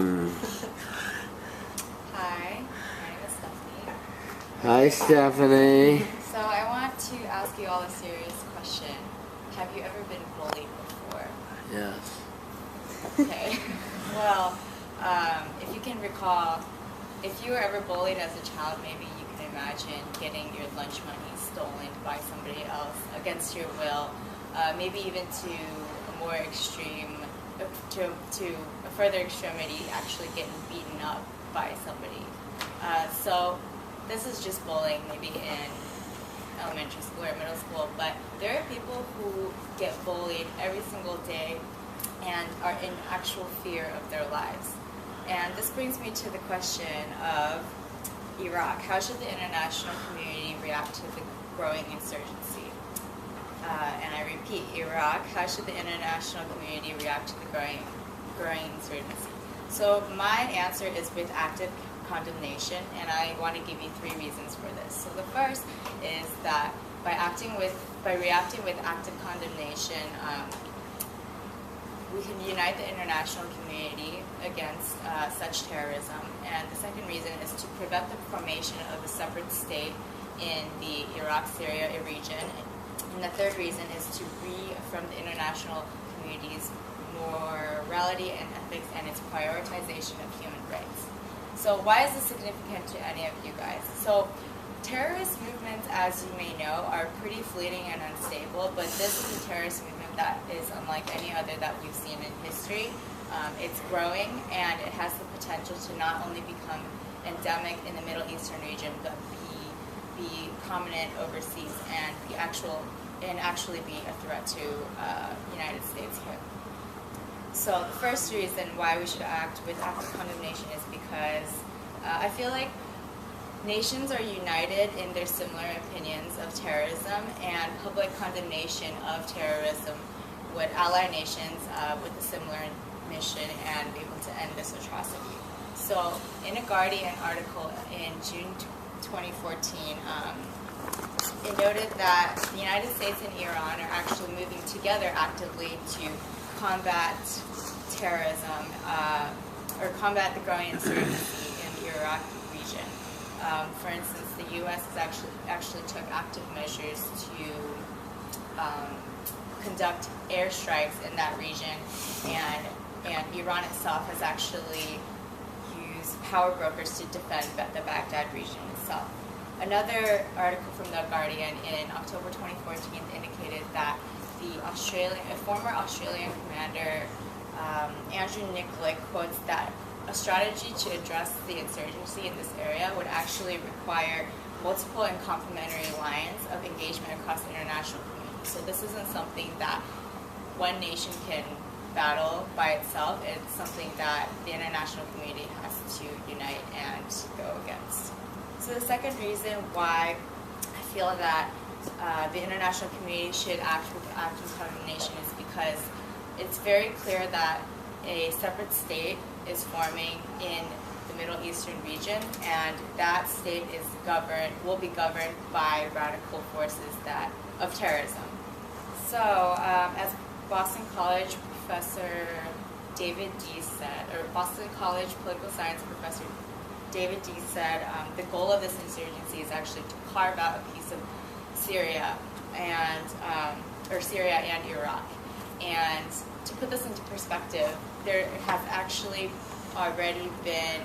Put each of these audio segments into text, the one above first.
Hi, my name is Stephanie. Hi, Stephanie. So I want to ask you all a serious question. Have you ever been bullied before? Yes. Okay. Well, if you can recall, if you were ever bullied as a child, maybe you can imagine getting your lunch money stolen by somebody else against your will, maybe even to a more extreme, to a further extremity, actually getting beaten up by somebody. So this is just bullying, maybe in elementary school or middle school, but there are people who get bullied every single day and are in actual fear of their lives. And this brings me to the question of Iraq. How should the international community react to the growing insurgency? And I repeat, Iraq, how should the international community react to the growing insurgency? So my answer is with active condemnation, and I want to give you 3 reasons for this. So the first is that by reacting with active condemnation, we can unite the international community against such terrorism. And the second reason is to prevent the formation of a separate state in the Iraq-Syria region. And the third reason is to reaffirm the international community's morality and ethics and its prioritization of human rights. So why is this significant to any of you guys? So terrorist movements, as you may know, are pretty fleeting and unstable, but this is a terrorist movement that is unlike any other that we've seen in history. It's growing, and it has the potential to not only become endemic in the Middle Eastern region, but be prominent overseas and actually be a threat to the United States here. So the first reason why we should act with active condemnation is because I feel like nations are united in their similar opinions of terrorism, and public condemnation of terrorism would ally nations with a similar mission and be able to end this atrocity. So in a Guardian article in June 2014, it noted that the United States and Iran are actually moving together actively to combat terrorism or combat the growing insurgency in the Iraq region. For instance, the U.S. has actually took active measures to conduct airstrikes in that region, and Iran itself has actually used power brokers to defend the Baghdad region itself. Another article from The Guardian in October 2014 indicated that a former Australian commander, Andrew Nicollet, quotes that a strategy to address the insurgency in this area would actually require multiple and complementary lines of engagement across the international community. So this isn't something that one nation can battle by itself. It's something that the international community has to unite and go against. So the second reason why I feel that the international community should act with active condemnation is because it's very clear that a separate state is forming in the Middle Eastern region, and that state will be governed by radical forces of terrorism. So, as Boston College professor David D. said, or Boston College political science professor David D. said, the goal of this insurgency is actually to carve out a piece of Syria and Iraq. And to put this into perspective, there has actually already been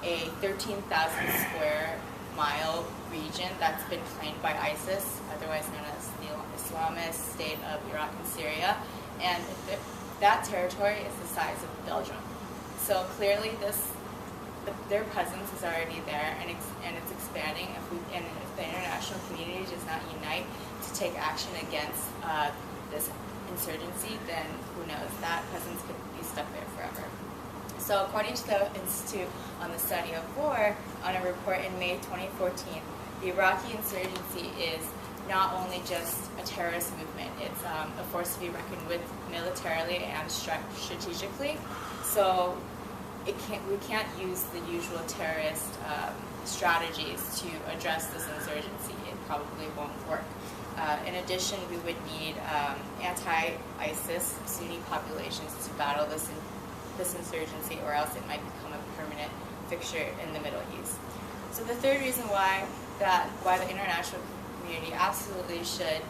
a 13,000 square mile region that's been claimed by ISIS, otherwise known as the Islamist State of Iraq and Syria, and that territory is the size of Belgium. So clearly their presence is already there, and it's expanding. If the international community does not unite to take action against this insurgency, then who knows, that presence could be stuck there forever. So according to the Institute on the Study of War, on a report in May 2014, the Iraqi insurgency is not only just a terrorist movement, it's a force to be reckoned with militarily and strategically. So we can't use the usual terrorist strategies to address this insurgency. It probably won't work. In addition, we would need anti-ISIS Sunni populations to battle this this insurgency, or else it might become a permanent fixture in the Middle East. So the third reason why the international community absolutely should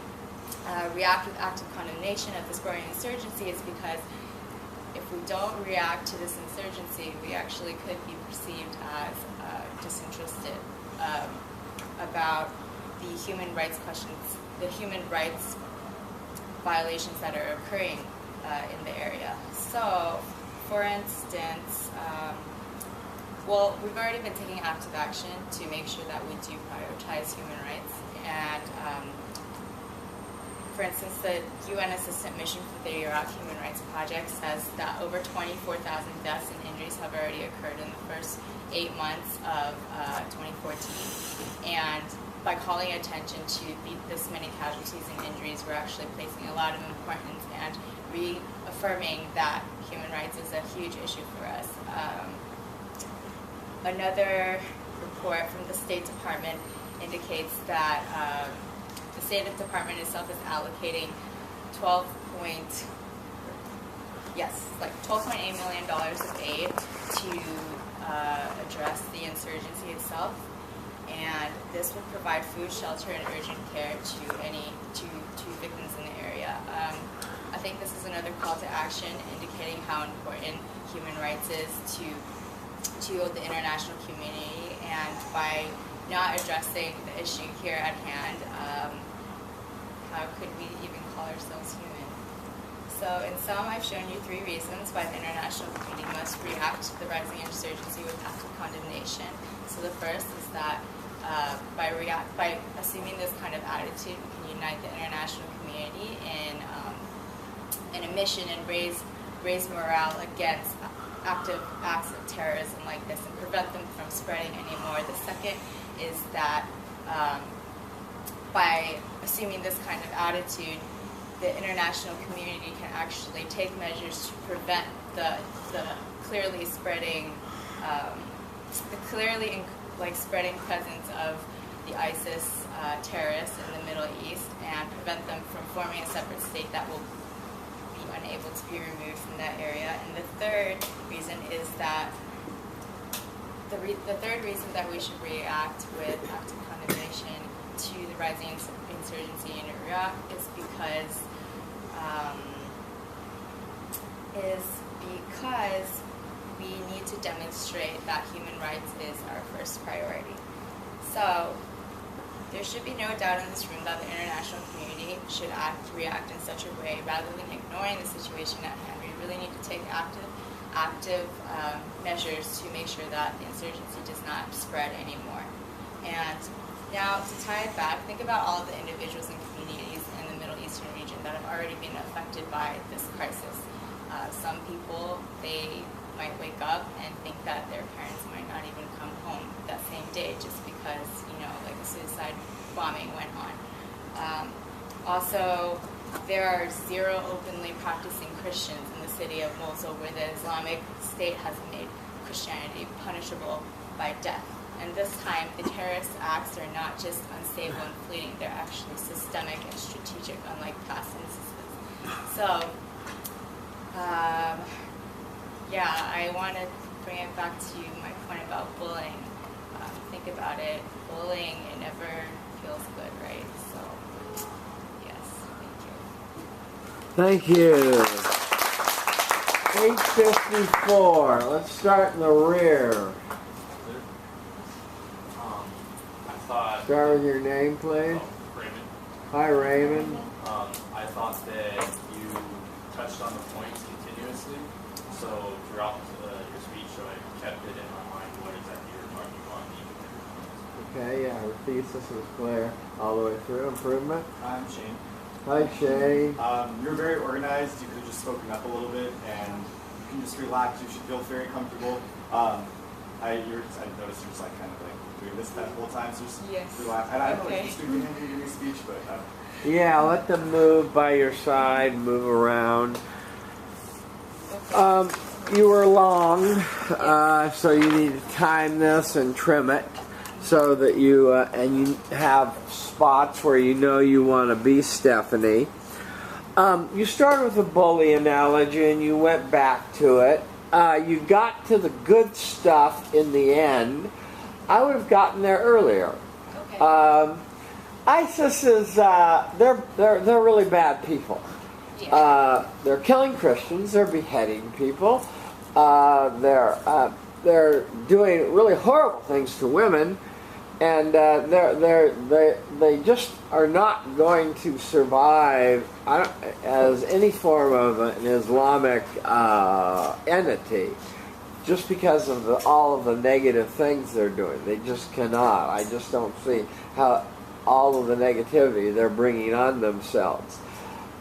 react with active condemnation of this growing insurgency is because if we don't react to this insurgency, we actually could be perceived as disinterested about the human rights questions, the human rights violations that are occurring in the area. So, for instance, well, we've already been taking active action to make sure that we do prioritize human rights. And, for instance, the UN Assistant Mission for the Iraq Human Rights Project says that over 24,000 deaths and injuries have already occurred in the first 8 months of 2014. And by calling attention to this many casualties and injuries, we're actually placing a lot of importance and reaffirming that human rights is a huge issue for us. Another report from the State Department indicates that the State Department itself is allocating $12.8 million of aid to address the insurgency itself, and this would provide food, shelter, and urgent care to victims in the area. I think this is another call to action indicating how important human rights is to the international community, and by not addressing the issue here at hand, how could we even call ourselves human? So in sum, I've shown you 3 reasons why the international community must react to the rising insurgency with active condemnation. So the first is that by assuming this kind of attitude, we can unite the international community in a mission and raise morale against active acts of terrorism like this and prevent them from spreading anymore. The second is that by assuming this kind of attitude, the international community can actually take measures to prevent the clearly spreading, spreading presence of the ISIS terrorists in the Middle East and prevent them from forming a separate state that will be unable to be removed from that area. And the third reason is that the third reason that we should react with active condemnation to the rising insurgency in Iraq is because we need to demonstrate that human rights is our first priority. So there should be no doubt in this room that the international community should react in such a way rather than ignoring the situation at hand. We really need to take active measures to make sure that the insurgency does not spread anymore. And now, to tie it back, think about all of the individuals and communities in the Middle Eastern region that have already been affected by this crisis. Some people, they might wake up and think that their parents might not even come home that same day just because, like a suicide bombing went on. Also, there are 0 openly practicing Christians in the city of Mosul, where the Islamic State has made Christianity punishable by death. And this time, the terrorist acts are not just unstable and fleeting, they're actually systemic and strategic, unlike past instances. So, I want to bring it back to my point about bullying. Think about it. Bullying, it never feels good, right? So, yes, thank you. Thank you. 854. Let's start in the rear. Start with your name, please. Raymond. Hi, Raymond. I thought that you touched on the points continuously, so throughout your speech, so I kept it in my mind what exactly you were talking about. Okay, yeah, the thesis was clear all the way through. Improvement. I'm Shane. Hi, Shane. You're very organized. You could have just spoken up a little bit, and you can just relax. You should feel very comfortable. I noticed you're just like kind of like doing this that whole time, so just relax. And I don't know if you're speaking in your speech, but yeah, let them move by your side, move around. You were long, so you need to time this and trim it so that you have spots where you want to be, Stephanie. You started with a bully analogy and you went back to it. you got to the good stuff in the end, I would have gotten there earlier. Okay. ISIS is they're really bad people. Yeah. They're killing Christians. They're beheading people. They're doing really horrible things to women, and they just are not going to survive as any form of an Islamic entity, just because of all of the negative things they're doing. They just cannot. I just don't see how all of the negativity they're bringing on themselves.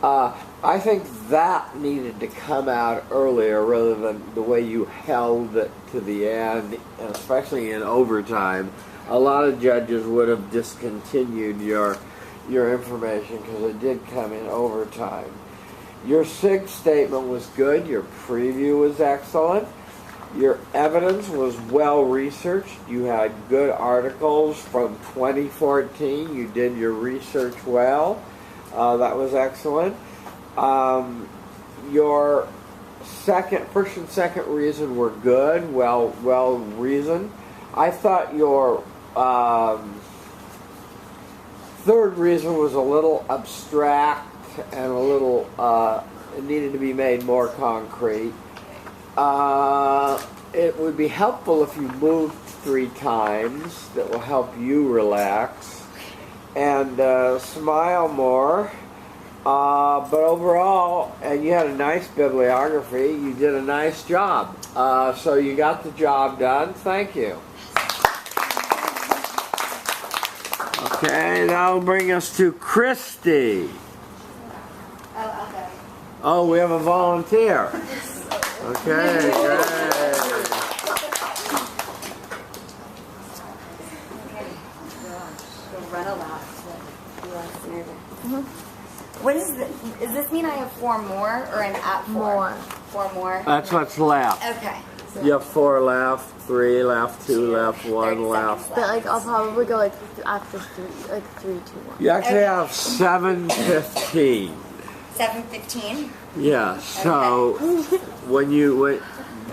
I think that needed to come out earlier rather than the way you held it to the end, especially in overtime. A lot of judges would have discontinued your information because it did come in overtime. Your SIG statement was good. Your preview was excellent. Your evidence was well researched. You had good articles from 2014. You did your research well. That was excellent. Your first and second reason were good, well reasoned. I thought your third reason was a little abstract and a little it needed to be made more concrete. It would be helpful if you moved 3 times. That will help you relax and smile more. But overall, and you had a nice bibliography, you did a nice job. So you got the job done. Thank you. Okay, that'll bring us to Christy. Oh, we have a volunteer. Okay, great. Run a lot. What is this? Does this mean I have 4 more, or I'm at 4? More. 4 more? That's what's left. Okay. You have 4 left, 3 left, 2 left, 1 30 left. seconds But like I'll probably go like after 3, like 3, 2, 1. You actually have 7:15. 7:15. Yeah. So when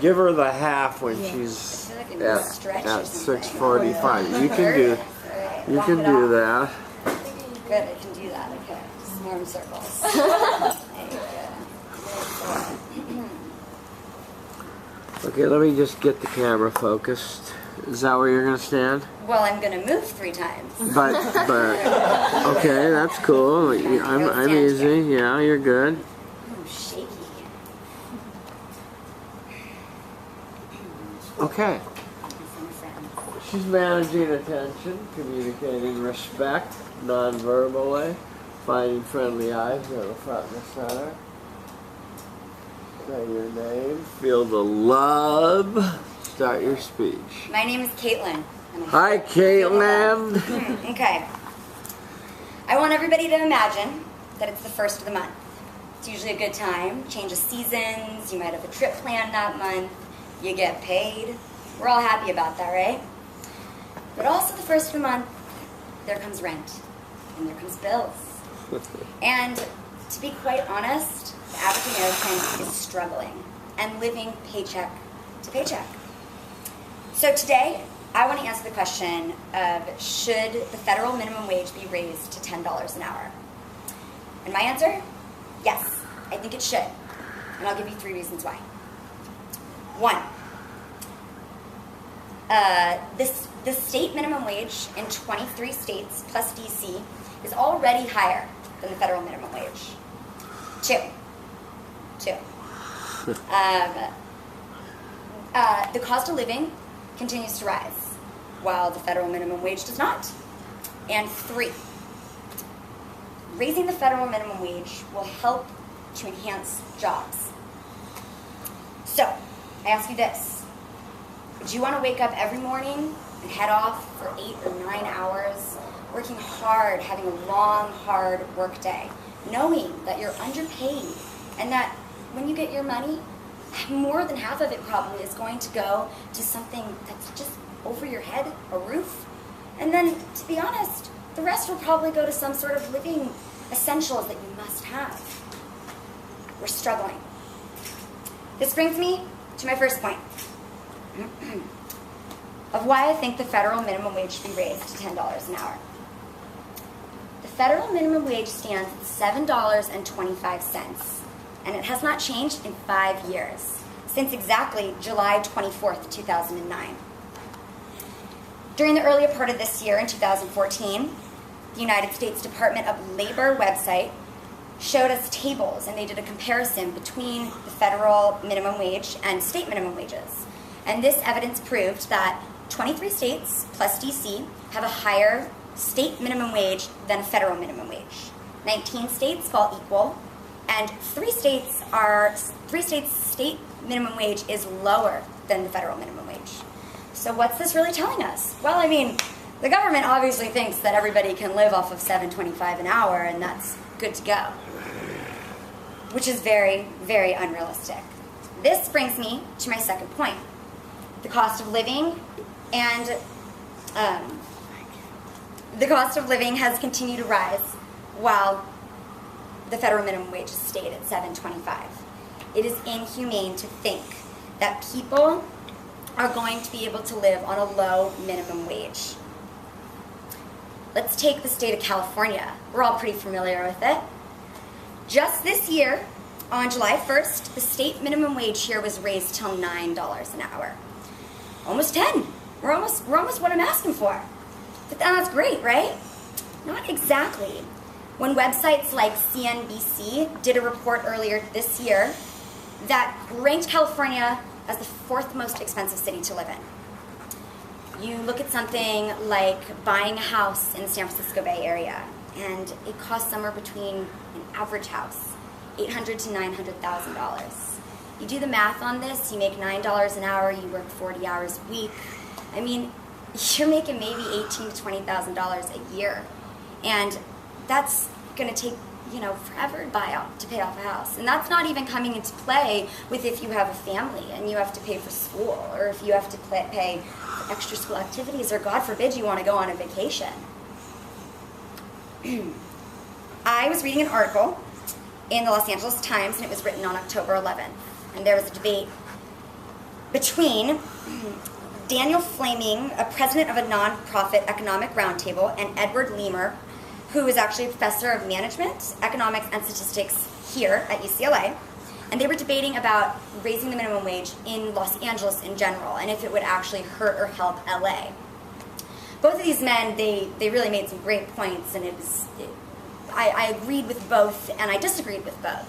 give her the half when she's I feel like I need to stretch or at something. 6:45. You can do that. Good, I can do that. Okay. Just more in circles. There you go. Okay, let me just get the camera focused. Is that where you're gonna stand? Well, I'm gonna move 3 times. But okay, that's cool. I'm easy. Yeah, you're good. Ooh, shaky. Okay. Some friends. She's managing attention, communicating respect non-verbally, finding friendly eyes at the front and the center. Say your name, feel the love, start your speech. My name is Caitlin. Hi, Caitlin. Okay. I want everybody to imagine that it's the first of the month. It's usually a good time. Change of seasons. You might have a trip planned that month. You get paid. We're all happy about that, right? But also the first of the month, there comes rent. And there comes bills. And to be quite honest, the average American is struggling and living paycheck to paycheck. So today, I want to answer the question of should the federal minimum wage be raised to $10 an hour? And my answer, yes, I think it should. And I'll give you 3 reasons why. 1, the state minimum wage in 23 states plus DC is already higher than the federal minimum wage. 2. The cost of living continues to rise, while the federal minimum wage does not. And 3, raising the federal minimum wage will help to enhance jobs. So, I ask you this. Would you want to wake up every morning and head off for 8 or 9 hours, working hard, having a long, hard work day, knowing that you're underpaid and that when you get your money, more than half of it probably is going to go to something that's just over your head, a roof. And then, to be honest, the rest will probably go to some sort of living essentials that you must have. We're struggling. This brings me to my first point of why I think the federal minimum wage should be raised to $10 an hour. The federal minimum wage stands at $7.25, and it has not changed in 5 years, since exactly July 24th, 2009. During the earlier part of this year, in 2014, the United States Department of Labor website showed us tables, and they did a comparison between the federal minimum wage and state minimum wages. And this evidence proved that 23 states plus DC have a higher state minimum wage than a federal minimum wage. 19 states fall equal, and 3 states state minimum wage is lower than the federal minimum wage. So what's this really telling us? Well, I mean, the government obviously thinks that everybody can live off of $7.25 an hour, and that's good to go, which is very, very unrealistic. This brings me to my second point. The cost of living and the cost of living has continued to rise while the federal minimum wage has stayed at $7.25. It is inhumane to think that people are going to be able to live on a low minimum wage. Let's take the state of California. We're all pretty familiar with it. Just this year, on July 1st, the state minimum wage here was raised till $9 an hour. Almost 10. We're almost what I'm asking for. But that's great, right? Not exactly. When websites like CNBC did a report earlier this year that ranked California as the 4th most expensive city to live in. You look at something like buying a house in the San Francisco Bay Area, and it costs somewhere between an average house, $800,000 to $900,000. You do the math on this, you make $9 an hour, you work 40 hours a week. I mean, you're making maybe $18,000 to $20,000 a year. And that's gonna take, forever to pay off a house. And that's not even coming into play with if you have a family and you have to pay for school, or if you have to pay for extra school activities, or God forbid you want to go on a vacation. I was reading an article in the Los Angeles Times, and it was written on October 11th. And there was a debate between Daniel Flaming, a president of a nonprofit economic roundtable, and Edward Leamer, who is actually a professor of management, economics, and statistics here at UCLA. And they were debating about raising the minimum wage in Los Angeles in general, and if it would actually hurt or help LA. Both of these men, they really made some great points, and I agreed with both, and I disagreed with both.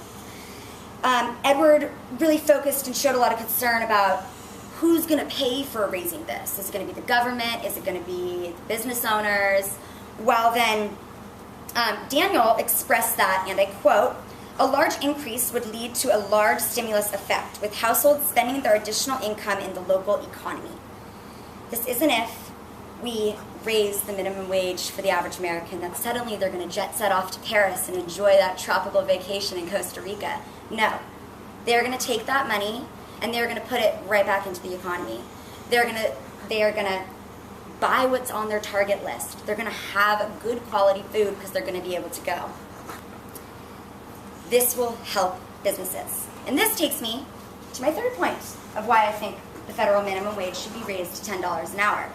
Edward really focused and showed a lot of concern about who's going to pay for raising this. Is it going to be the government? Is it going to be the business owners? While then Daniel expressed that, and I quote, "A large increase would lead to a large stimulus effect, with households spending their additional income in the local economy. This isn't if we raise the minimum wage for the average American that suddenly they're going to jet set off to Paris and enjoy that tropical vacation in Costa Rica. No. They're going to take that money and they're going to put it right back into the economy. They are going to buy what's on their target list. They're going to have good quality food because they're going to be able to go. This will help businesses." And this takes me to my third point of why I think the federal minimum wage should be raised to $10 an hour.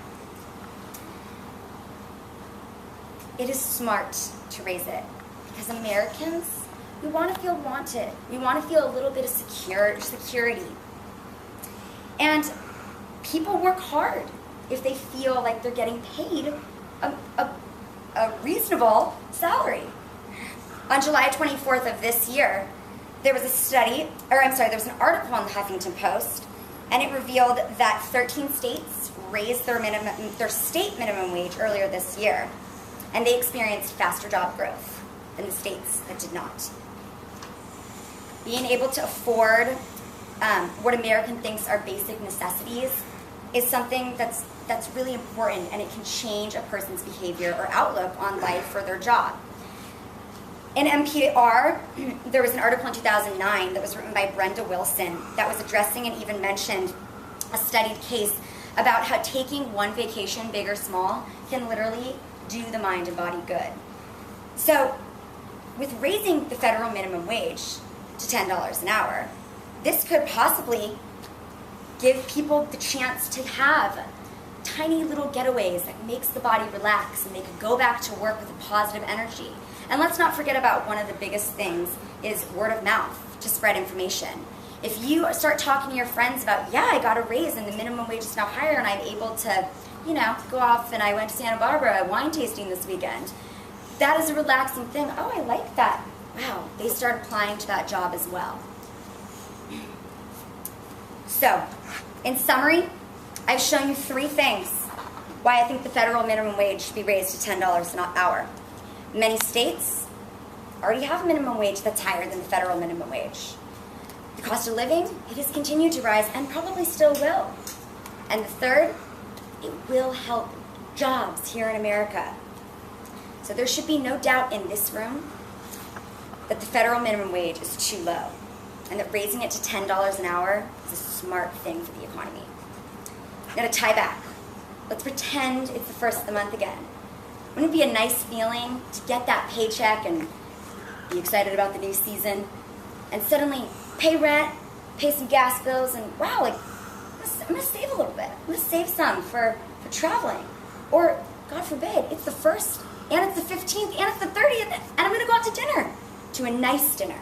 It is smart to raise it because Americans, we want to feel wanted. We want to feel a little bit of security. And people work hard if they feel like they're getting paid a reasonable salary. On July 24th of this year, there was an article on the Huffington Post, and it revealed that 13 states raised their state minimum wage earlier this year, and they experienced faster job growth than the states that did not. Being able to afford what American thinks are basic necessities is something that's really important, and it can change a person's behavior or outlook on life or their job. In NPR, there was an article in 2009 that was written by Brenda Wilson that was addressing and even mentioned a studied case about how taking one vacation, big or small, can literally do the mind and body good. So, with raising the federal minimum wage to $10 an hour, this could possibly give people the chance to have tiny little getaways that makes the body relax and they can go back to work with a positive energy. And let's not forget about one of the biggest things is word of mouth to spread information. If you start talking to your friends about, yeah, I got a raise and the minimum wage is now higher and I'm able to, you know, go off and I went to Santa Barbara wine tasting this weekend. That is a relaxing thing. Oh, I like that. Wow, they start applying to that job as well. So, in summary, I've shown you 3 things why I think the federal minimum wage should be raised to $10 an hour. Many states already have a minimum wage that's higher than the federal minimum wage. The cost of living, it has continued to rise and probably still will. And the third, it will help jobs here in America. So there should be no doubt in this room that the federal minimum wage is too low and that raising it to $10 an hour is a smart thing for the economy. Now to tie back, let's pretend it's the first of the month again. Wouldn't it be a nice feeling to get that paycheck and be excited about the new season and suddenly pay rent, pay some gas bills, and wow, like, I'm gonna save a little bit. I'm gonna save some for traveling. Or, God forbid, it's the 1st, and it's the 15th, and it's the 30th, and I'm gonna go out to dinner. To a nice dinner.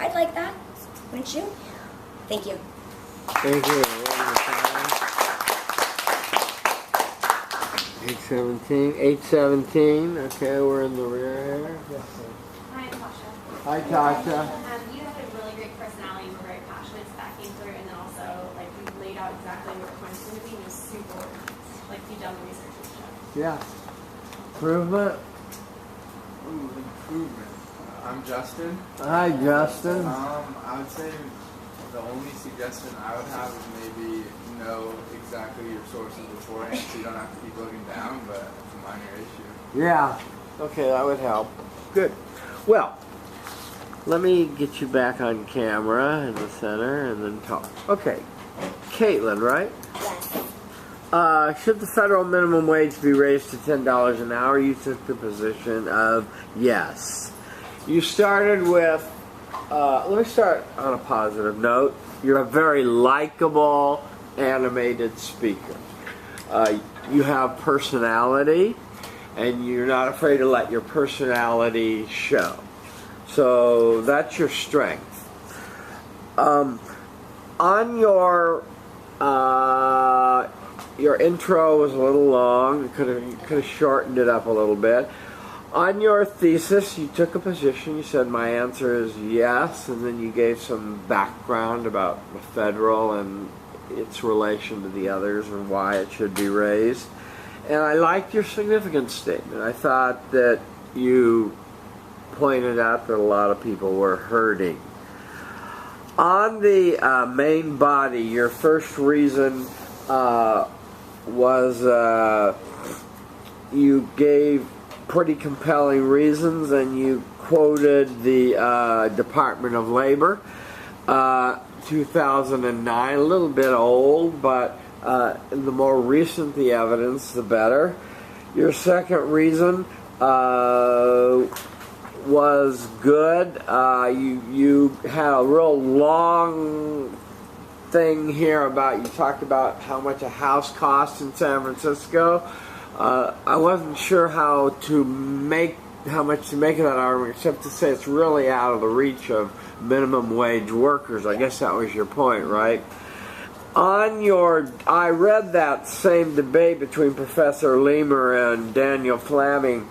I'd like that, wouldn't you? Thank you. Thank you. 817. Okay, we're in the rear here. Yes, sir. Hi, Tasha. Hi, Tasha. You have a really great personality. You were very passionate. So that came through, and then also, like, you laid out exactly what the point's going to be, and it was super, like, you've done the research and stuff. Yeah. Improvement. Ooh, improvement. I'm Justin. Hi, Justin. I would say the only suggestion I would have is maybe know exactly your sources beforehand so you don't have to keep looking down, but it's a minor issue. Yeah. Okay, that would help. Good. Well, let me get you back on camera in the center and then talk. Okay. Caitlin, right? Yes. Should the federal minimum wage be raised to $10 an hour? You took the position of yes. You started with, let me start on a positive note. You're a very likable, animated speaker. You have personality, and you're not afraid to let your personality show. So that's your strength. On your intro was a little long. You could have shortened it up a little bit. On your thesis, you took a position. You said my answer is yes, and then you gave some background about the federal and its relation to the others and why it should be raised. And I liked your significance statement. I thought that you pointed out that a lot of people were hurting. On the main body, your first reason was you gave pretty compelling reasons, and you quoted the Department of Labor, 2009, a little bit old, but the more recent the evidence, the better. Your second reason was good. You had a real long thing here about, you talked about how much a house costs in San Francisco. I wasn't sure how much to make of that argument, except to say it's really out of the reach of minimum wage workers. I guess that was your point, right? I read that same debate between Professor Lemer and Daniel Fleming,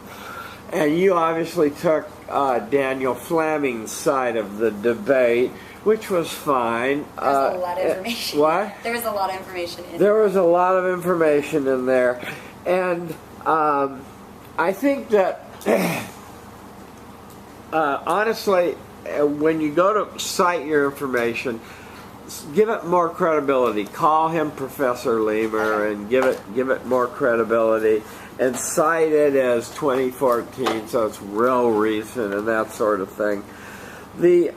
and you obviously took Daniel Fleming's side of the debate, which was fine. There's a lot of information. What? There was a lot of information in there. Was a lot of information in there. And I think that, honestly, when you go to cite your information, give it more credibility. Call him Professor Lemer and give it more credibility, and cite it as 2014, so it's real recent and that sort of thing. The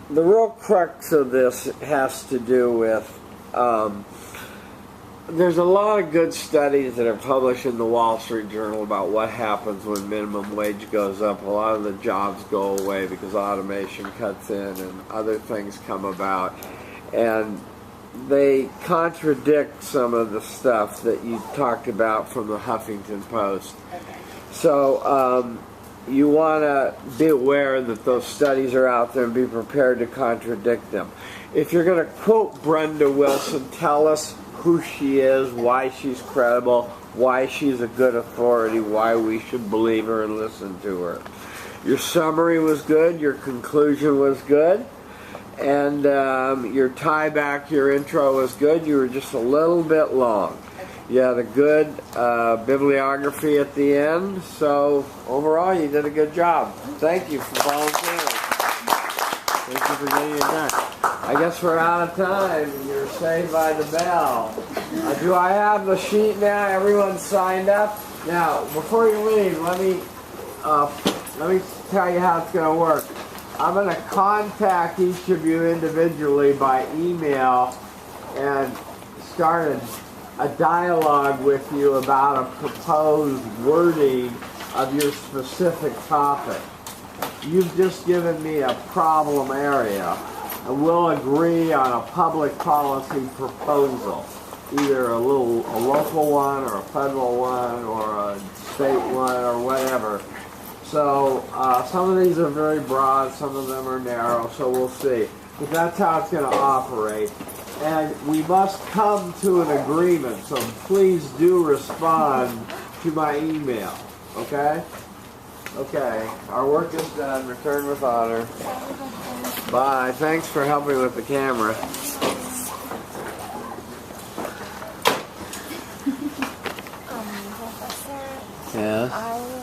real crux of this has to do with there's a lot of good studies that are published in the Wall Street Journal about what happens when minimum wage goes up. A lot of the jobs go away because automation cuts in and other things come about. And they contradict some of the stuff that you talked about from the Huffington Post. Okay. So you want to be aware that those studies are out there and be prepared to contradict them. If you're going to quote Brenda Wilson, tell us who she is, why she's credible, why she's a good authority, why we should believe her and listen to her. Your summary was good, your conclusion was good, and your tie back, your intro was good. You were just a little bit long. You had a good bibliography at the end, so overall you did a good job. Thank you for volunteering. Thank you for getting it done. I guess we're out of time. You're saved by the bell. Do I have the sheet now? Everyone's signed up? Now, before you leave, let me tell you how it's going to work. I'm going to contact each of you individually by email and start a dialogue with you about a proposed wording of your specific topic. You've just given me a problem area, and we'll agree on a public policy proposal, either a local one or a federal one or a state one or whatever. So some of these are very broad, some of them are narrow, so we'll see. But that's how it's going to operate. And we must come to an agreement, so please do respond to my email, okay? Okay, our work is done. Return with honor. Bye. Thanks for helping with the camera. Professor, Yes? I